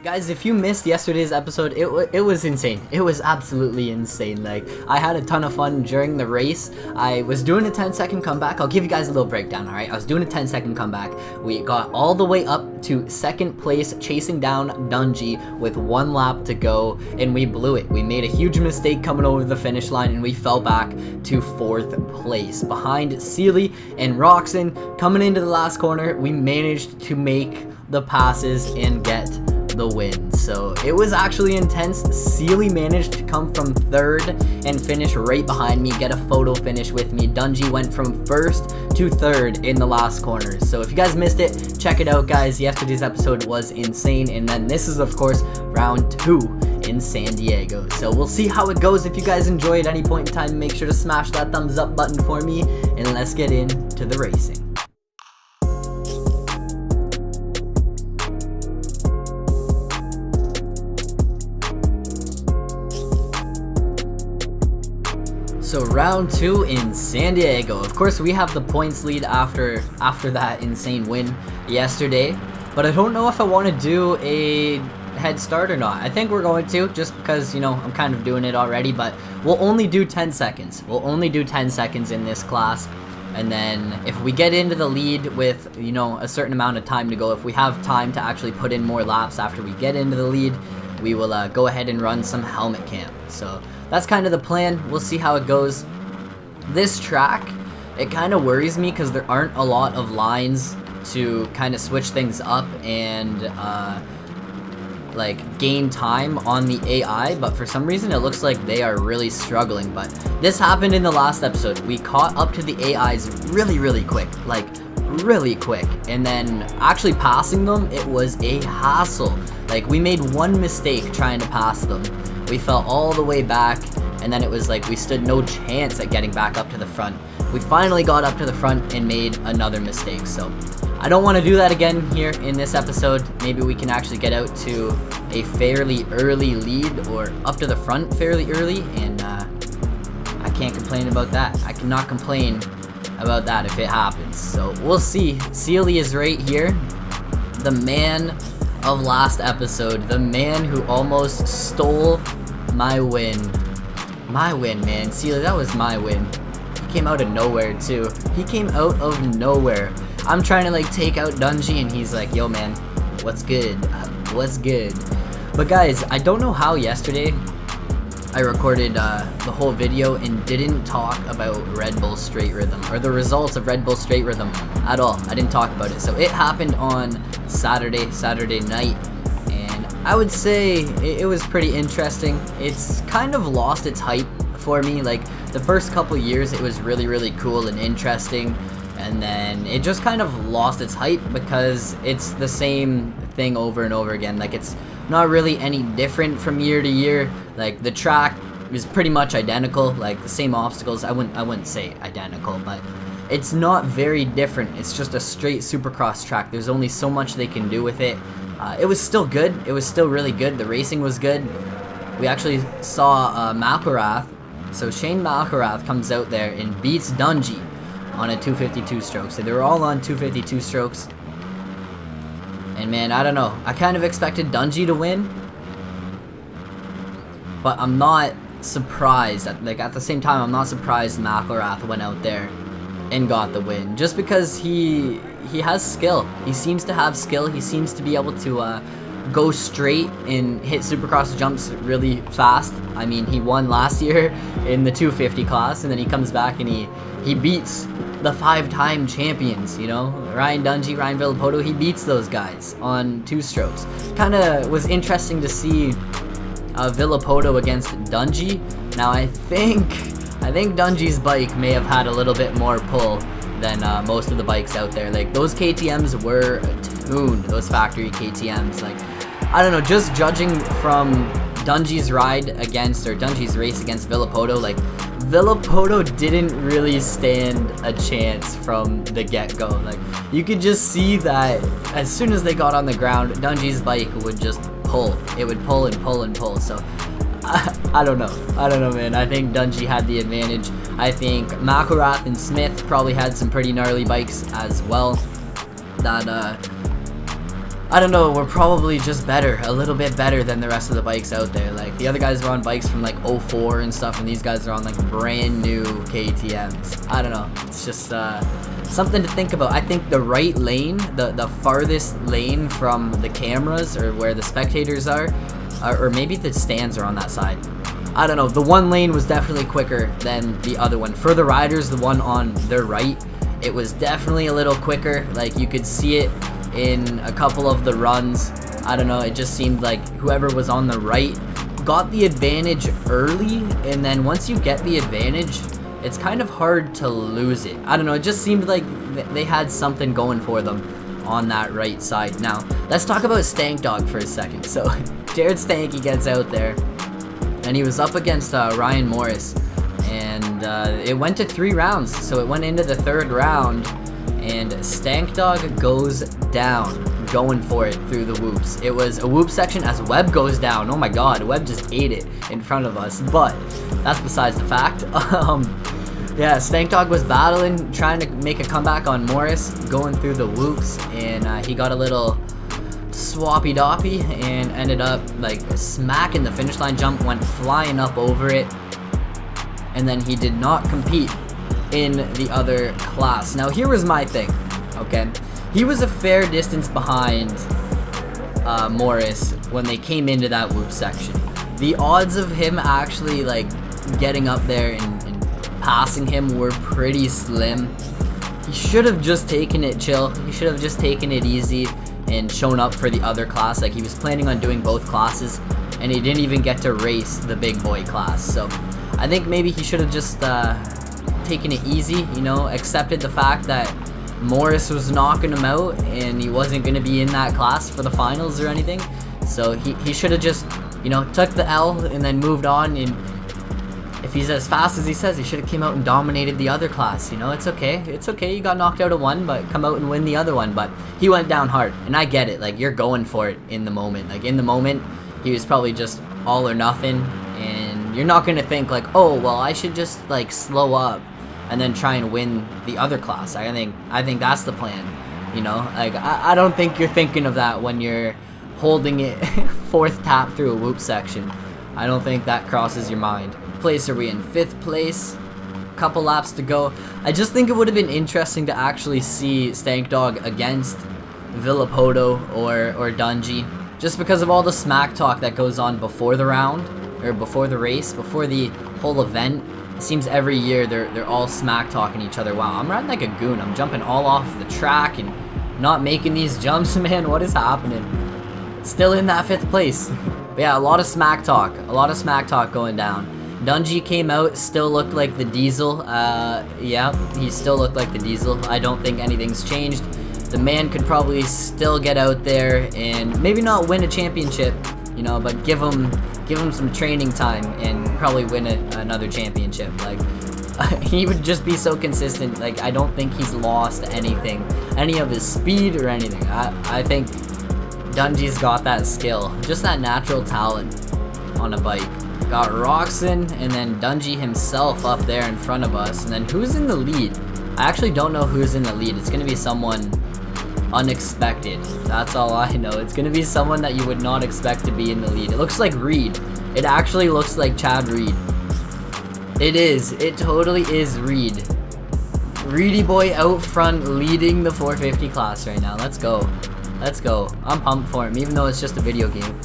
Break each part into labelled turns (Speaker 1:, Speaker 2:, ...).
Speaker 1: Guys, if you missed yesterday's episode, it was insane. It was absolutely insane. Like, I had a ton of fun during the race. I was doing a 10-second comeback. I'll give you guys a little breakdown, alright? I was doing a 10-second comeback. We got all the way up to second place, chasing down Dungey with 1 lap to go, and we blew it. We made a huge mistake coming over the finish line, and we fell back to 4th place. Behind Sealy and Roxon, coming into the last corner, we managed to make the passes and get the win. So it was actually intense. Sealy managed to come from 3rd and finish right behind me, get a photo finish with me. Dungey went from 1st to 3rd in the last corner. So if you guys missed it, check it out, guys. Yesterday's episode was insane, and then this is of course round 2 in San Diego. So we'll see how it goes. If you guys enjoy at any point in time, make sure to smash that thumbs up button for me, and let's get into the racing. So round 2 in San Diego. Of course, we have the points lead after that insane win yesterday, but I don't know if I want to do a head start or not. I think we're going to, just because, you know, I'm kind of doing it already, but we'll only do 10 seconds. We'll only do 10 seconds in this class, and then if we get into the lead with, you know, a certain amount of time to go, if we have time to actually put in more laps after we get into the lead, we will go ahead and run some helmet cam. So that's kind of the plan. We'll see how it goes. This track, it kind of worries me because there aren't a lot of lines to kind of switch things up and like gain time on the AI, but for some reason it looks like they are really struggling. But this happened in the last episode. We caught up to the AIs really quick, like really quick, and then actually passing them, it was a hassle. Like, we made one mistake trying to pass them. We fell all the way back, and then it was like we stood no chance at getting back up to the front. We finally got up to the front and made another mistake. So I don't want to do that again here in this episode. Maybe we can actually get out to a fairly early lead, or up to the front fairly early, and I can't complain about that. I cannot complain about that if it happens. So we'll see. Sealy is right here, the man of last episode, the man who almost stole my win. My win, man. Sealy, that was my win. He came out of nowhere too. He came out of nowhere. I'm trying to like take out Dungey, and he's like, yo man, what's good? What's good? But guys, I don't know how yesterday I recorded the whole video and didn't talk about Red Bull Straight Rhythm, or the results of Red Bull Straight Rhythm at all. I didn't talk about it. So it happened on Saturday night, and I would say it was pretty interesting. It's kind of lost its hype for me. Like, the first couple years it was really cool and interesting, and then it just kind of lost its hype because it's the same thing over and over again. Like, it's not really any different from year to year. Like, the track is pretty much identical, like the same obstacles. I wouldn't say identical, but it's not very different. It's just a straight Supercross track. There's only so much they can do with it. It was still good. It was still really good. The racing was good. We actually saw Malkorath. So Shane Malkorath comes out there and beats Dungey on a 252 stroke. So they were all on 252 strokes. And man, I don't know. I kind of expected Dungey to win, but I'm not surprised. At the same time, I'm not surprised Malkorath went out there and got the win, just because he has skill. He seems to have skill. He seems to be able to go straight and hit Supercross jumps really fast. I mean, he won last year in the 250 class, and then he comes back and he beats the 5-time champions, you know, Ryan Dungey, Ryan Villapoto. He beats those guys on 2 strokes. Kind of was interesting to see Villapoto against Dungey. Now I think Dungey's bike may have had a little bit more pull than most of the bikes out there. Like, those KTMs were tuned, those factory KTMs. Like, I don't know, just judging from Dungey's Dungey's race against Villapoto, like, Villapoto didn't really stand a chance from the get-go. Like, you could just see that as soon as they got on the ground, Dungey's bike would just pull. It would pull and pull and pull. So I don't know, man. I think Dungey had the advantage. I think Malkorath and Smith probably had some pretty gnarly bikes as well that I don't know, we're probably just better, a little bit better than the rest of the bikes out there. Like, the other guys were on bikes from like '04 and stuff, and these guys are on like brand new KTMs. I don't know, it's just something to think about. I think the right lane, the farthest lane from the cameras or where the spectators are, or maybe the stands are on that side. I don't know, the one lane was definitely quicker than the other one. For the riders, the one on their right, it was definitely a little quicker. Like, you could see it in a couple of the runs. I don't know, it just seemed like whoever was on the right got the advantage early, and then once you get the advantage, it's kind of hard to lose it. I don't know, it just seemed like they had something going for them on that right side. Now, let's talk about Stank Dog for a second. So, Jared Stanky gets out there, and he was up against Ryan Morris, and it went to 3 rounds, so it went into the 3rd round, and Stank Dog goes down, going for it through the whoops. It was a whoop section as Webb goes down. Oh my god, Webb just ate it in front of us, but that's besides the fact. Yeah, Stank Dog was battling, trying to make a comeback on Morris, going through the whoops, and he got a little swappy doppy and ended up like smacking the finish line jump, went flying up over it, and then he did not compete in the other class. Now, here was my thing, okay? He was a fair distance behind Morris when they came into that whoop section. The odds of him actually like getting up there and passing him were pretty slim. He should have just taken it chill. He should have just taken it easy and shown up for the other class. Like, he was planning on doing both classes, and he didn't even get to race the big boy class. So I think maybe he should have just taken it easy, you know, accepted the fact that Morris was knocking him out and he wasn't going to be in that class for the finals or anything. So he should have just, you know, took the L and then moved on. And if he's as fast as he says, he should have came out and dominated the other class. You know, it's okay. It's okay. You got knocked out of one, but come out and win the other one. But he went down hard, and I get it. Like, you're going for it in the moment. Like, in the moment, he was probably just all or nothing, and you're not going to think like, oh, well, I should just like slow up and then try and win the other class. I think that's the plan. You know, like, I don't think you're thinking of that when you're holding it 4th tap through a whoop section. I don't think that crosses your mind. Place are we in? 5th place. Couple laps to go. I just think it would have been interesting to actually see Stank Dog against Villapoto or Dungey, just because of all the smack talk that goes on before the round, or before the race, before the whole event. It seems every year they're all smack talking each other. Wow, I'm riding like a goon. I'm jumping all off the track and not making these jumps, man. What is happening? Still in that 5th place. But yeah, a lot of smack talk. A lot of smack talk going down. Dungey came out, still looked like the Diesel. Yeah, he still looked like the Diesel. I don't think anything's changed. The man could probably still get out there and maybe not win a championship, you know, but give him some training time and probably win another championship. Like, he would just be so consistent. Like, I don't think he's lost anything, any of his speed or anything. I think Dungey's got that skill, just that natural talent on a bike. Got Roxon and then Dungey himself up there in front of us. And then who's in the lead? I actually don't know who's in the lead. It's going to be someone unexpected. That's all I know. It's going to be someone that you would not expect to be in the lead. It looks like Reed. It actually looks like Chad Reed. It is. It totally is Reed. Reedy boy out front leading the 450 class right now. Let's go. Let's go. I'm pumped for him, even though it's just a video game.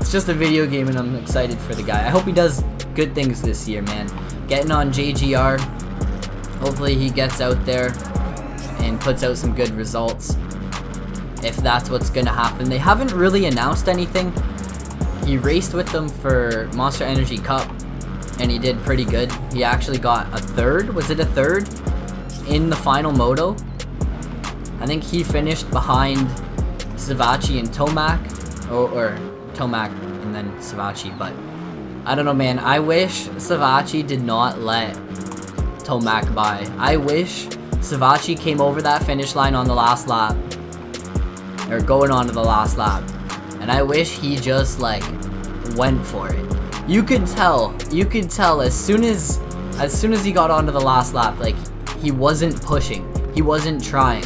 Speaker 1: It's just a video game, and I'm excited for the guy. I hope he does good things this year, man. Getting on JGR. Hopefully he gets out there and puts out some good results, if that's what's gonna happen. They haven't really announced anything. He raced with them for Monster Energy Cup, and he did pretty good. He actually got a 3rd. Was it a 3rd in the final moto? I think he finished behind Savachi and Tomac, or Tomac and then Savachi, but I don't know, man. I wish Savachi did not let Tomac by. I wish Savachi came over that finish line on the last lap, or going on to the last lap, and I wish he just like went for it. You could tell as soon as he got onto the last lap, like, he wasn't pushing, he wasn't trying.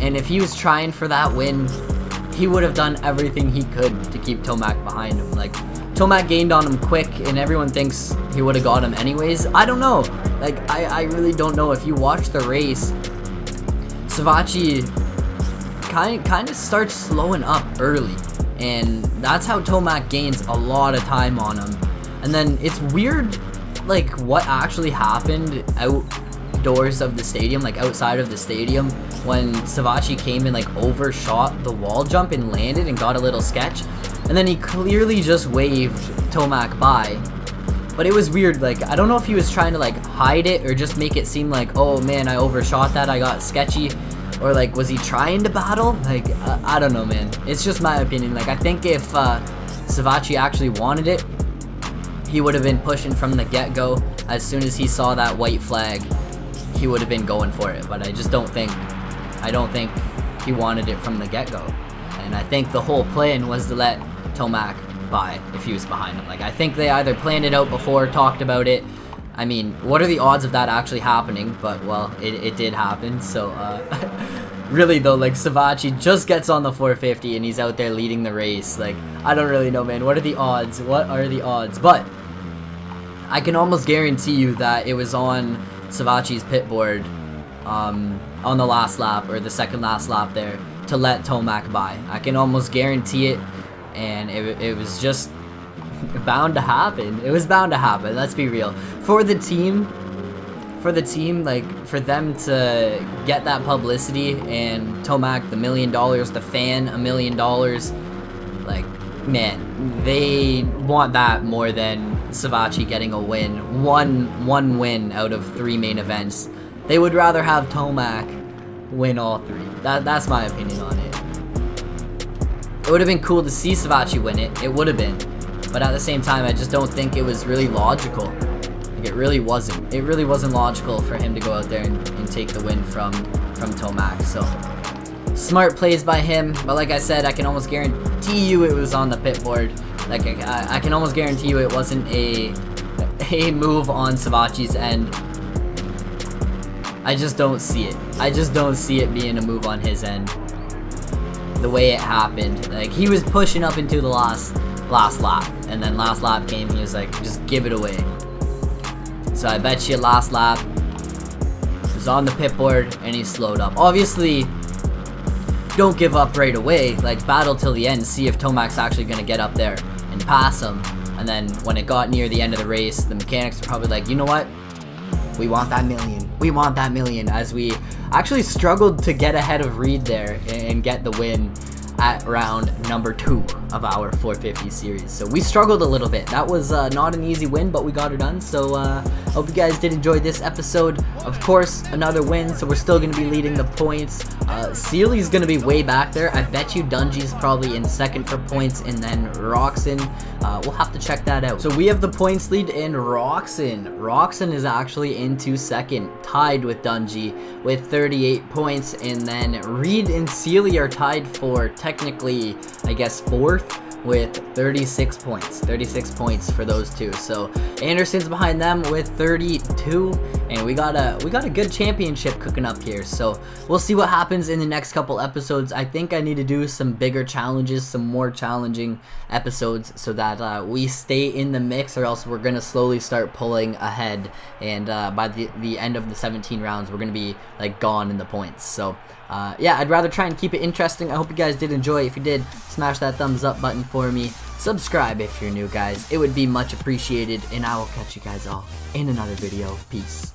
Speaker 1: And if he was trying for that win, he would have done everything he could to keep Tomac behind him. Like, Tomac gained on him quick, and everyone thinks he would have got him anyways. I don't know. Like, I really don't know. If you watch the race, Savatgy kind of starts slowing up early, and that's how Tomac gains a lot of time on him. And then it's weird, like, what actually happened outdoors of the stadium, like outside of the stadium, when Savatgy came and like overshot the wall jump and landed and got a little sketch, and then he clearly just waved Tomac by. But it was weird. Like, I don't know if he was trying to like hide it or just make it seem like, oh man, I overshot that, I got sketchy. Or like, was he trying to battle? Like, I don't know, man. It's just my opinion. Like, I think if Savatgy actually wanted it, he would have been pushing from the get-go. As soon as he saw that white flag, he would have been going for it. But I just don't think he wanted it from the get-go. And I think the whole plan was to let Tomac by if he was behind him. Like, I think they either planned it out before, talked about it. I mean, what are the odds of that actually happening? But, well, it did happen, so, really, though, like, Savatgy just gets on the 450, and he's out there leading the race. Like, I don't really know, man. What are the odds? What are the odds? But I can almost guarantee you that it was on Savatgy's pit board, on the last lap, or the second last lap there, to let Tomac by. I can almost guarantee it, and it was just bound to happen. It was bound to happen. Let's be real. For the team, like, for them to get that publicity and Tomac the $1 million, the fan $1 million, like, man, they want that more than Savatgy getting a win. One win out of 3 main events. They would rather have Tomac win all 3. That's my opinion on it. It would have been cool to see Savatgy win it. It would have been. But at the same time, I just don't think it was really logical. Like, it really wasn't. It really wasn't logical for him to go out there and take the win from Tomac. So, smart plays by him. But like I said, I can almost guarantee you it was on the pit board. Like, I can almost guarantee you it wasn't a move on Savatgy's end. I just don't see it. I just don't see it being a move on his end. The way it happened. Like, he was pushing up into the last lap, and then last lap came, he was like, just give it away. So I bet you last lap he was on the pit board and he slowed up. Obviously, don't give up right away. Like, battle till the end, see if Tomac's actually gonna get up there and pass him. And then when it got near the end of the race, the mechanics were probably like, you know what, we want that $1 million. We want that $1 million. As we actually struggled to get ahead of Reed there and get the win at round number 2 of our 450 series. So we struggled a little bit. That was not an easy win, but we got it done. So hope you guys did enjoy this episode. Of course, another win, so we're still going to be leading the points. Sealy's going to be way back there. I bet you Dungy's probably in second for points, and then Roxon. We'll have to check that out. So we have the points lead in Roxon. Roxon is actually into second, tied with Dungy with 38 points, and then Reed and Sealy are tied for technically, I guess, fourth with 36 points. 36 points for those two. So Anderson's behind them with 32, and we got a good championship cooking up here. So we'll see what happens in the next couple episodes. I think I need to do some bigger challenges, some more challenging episodes, so that we stay in the mix, or else we're gonna slowly start pulling ahead, and by the end of the 17 rounds, we're gonna be like gone in the points. So yeah, I'd rather try and keep it interesting. I hope you guys did enjoy. If you did, smash that thumbs up button for me. Subscribe if you're new, guys. It would be much appreciated, and I will catch you guys all in another video. Peace.